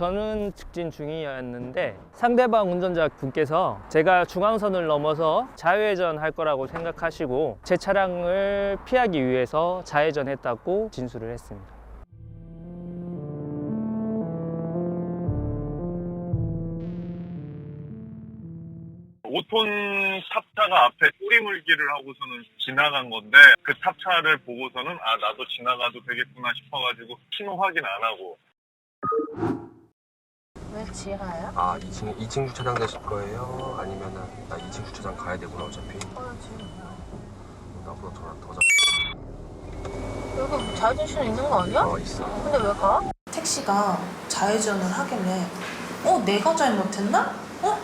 저는 직진 중이었는데 상대방 운전자 분께서 제가 중앙선을 넘어서 좌회전 할 거라고 생각하시고 제 차량을 피하기 위해서 좌회전했다고 진술을 했습니다.5톤 탑차가 앞에 꼬리물기를 하고서는 지나간 건데 그 탑차를 보고서는 아 나도 지나가도 되겠구나 싶어가지고 신호 확인 안 하고. 왜 지하야? 아 2층 주차장 되실 거예요? 아니면은 나 2층 주차장 가야 되구나 어차피. 나보다 더 여기 뭐 좌회전시간 있는 거 아니야? 있어. 근데 왜 가? 택시가 좌회전을 하길래 내가 잘못했나?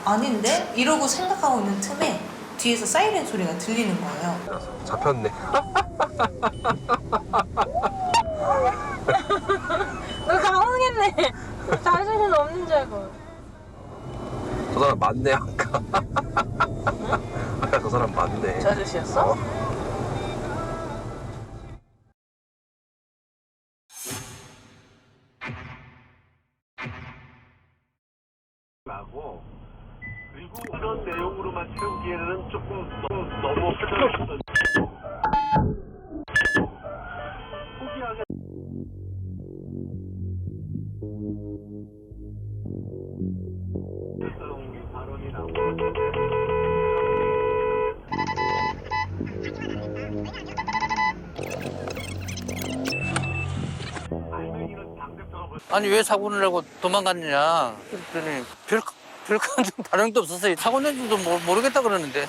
아닌데? 이러고 생각하고 있는 틈에 뒤에서 사이렌 소리가 들리는 거예요. 잡혔네. 너 당황했네. 좌회전시간 없는 줄 알고. 저 사람 맞네 아까. 아까 저 사람 맞네. 저 아저씨였어? 하고 그리고 그런 내용으로만 채우기에는 조금 너무 표현했던 포기하게 발언이 나오고 아니 왜 사고를 내고 도망갔느냐 그랬더니 별 반응도 없었어요. 사고 낸 줄도 모르겠다 그러는데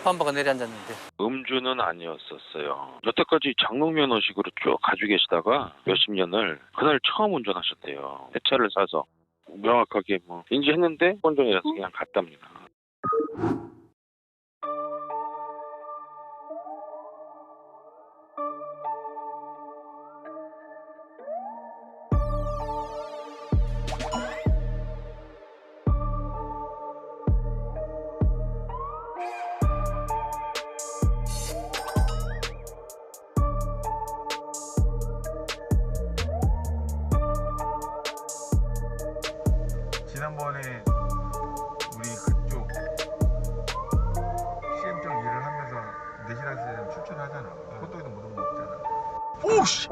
반바가 내려앉았는데. 음주는 아니었었어요. 여태까지 장롱면허식으로 쭉 가지고 계시다가 몇십 년을 그날 처음 운전하셨대요. 새 차를 사서 명확하게 인지했는데 혼종이라서 그냥 갔답니다. 지난번에 우리 그쪽 CM적 일을 하면서 내신학생 출전하잖아. 호떡이도 못 먹잖아. 오씨!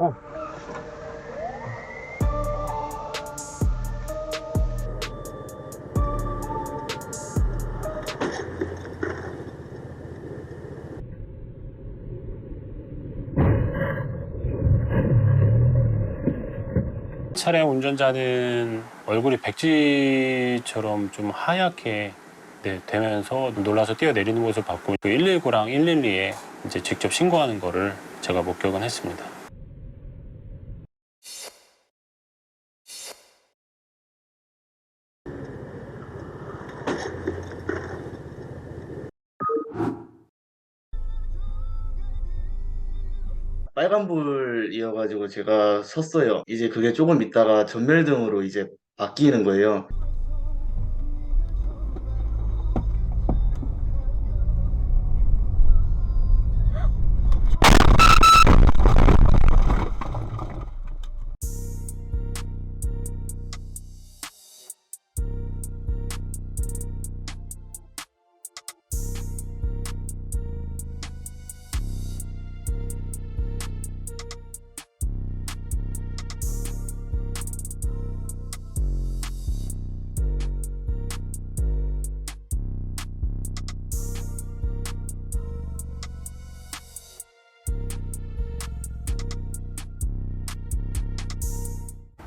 차량 운전자는 얼굴이 백지처럼 좀 하얗게 되면서 놀라서 뛰어내리는 것을 봤고 119랑 112에 이제 직접 신고하는 거를 제가 목격은 했습니다. 빨간불이어가지고 제가 섰어요. 이제 그게 조금 있다가 전멸등으로 이제 바뀌는 거예요.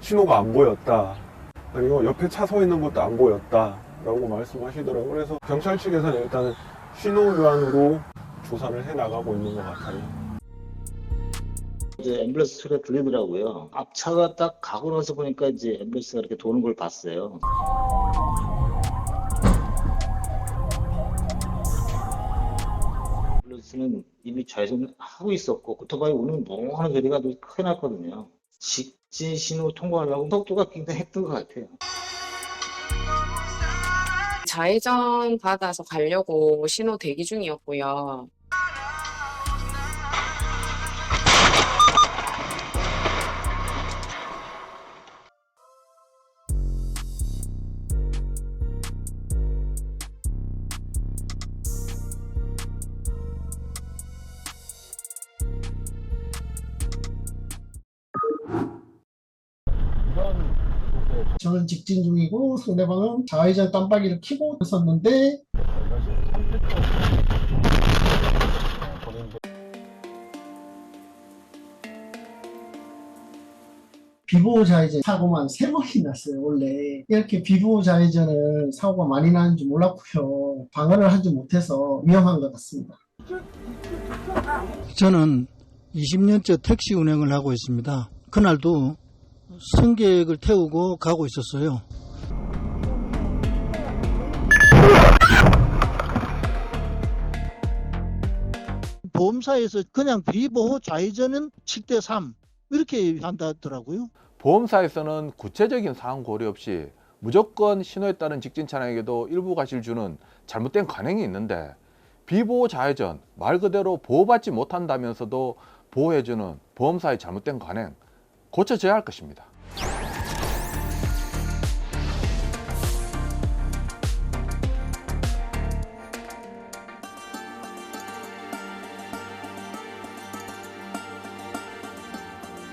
신호가 안 보였다. 그리고 옆에 차 서 있는 것도 안 보였다. 라고 말씀하시더라고요. 그래서 경찰 측에서는 일단은 신호 위반으로 조사를 해 나가고 있는 것 같아요. 이제 앰뷸런스 소리가 들리더라고요. 앞차가 딱 가고 나서 보니까 이제 앰뷸런스가 이렇게 도는 걸 봤어요. 앰뷸런스는 이미 좌회전하고 있었고 오토바이 오는 멍하는 소리가 아주 크게 났거든요. 직진 신호 통과하려고 속도가 굉장히 했던 것 같아요. 좌회전 받아서 가려고 신호 대기 중이었고요. 저는 직진 중이고 상대방은 좌회전 깜빡이를 켜고 있었는데 비보호 좌회전 사고만 3번이 났어요. 원래 이렇게 비보호 좌회전을 사고가 많이 나는 줄 몰랐고요. 방어를 하지 못해서 위험한 것 같습니다. 저는 20년째 택시 운행을 하고 있습니다. 그날도 승객을 태우고 가고 있었어요. 보험사에서 그냥 비보호 좌회전은 7대3 이렇게 한다더라고요. 보험사에서는 구체적인 사항 고려 없이 무조건 신호에 따른 직진 차량에게도 일부 과실을 주는 잘못된 관행이 있는데, 비보호 좌회전 말 그대로 보호받지 못한다면서도 보호해주는 보험사의 잘못된 관행 고쳐져야 할 것입니다.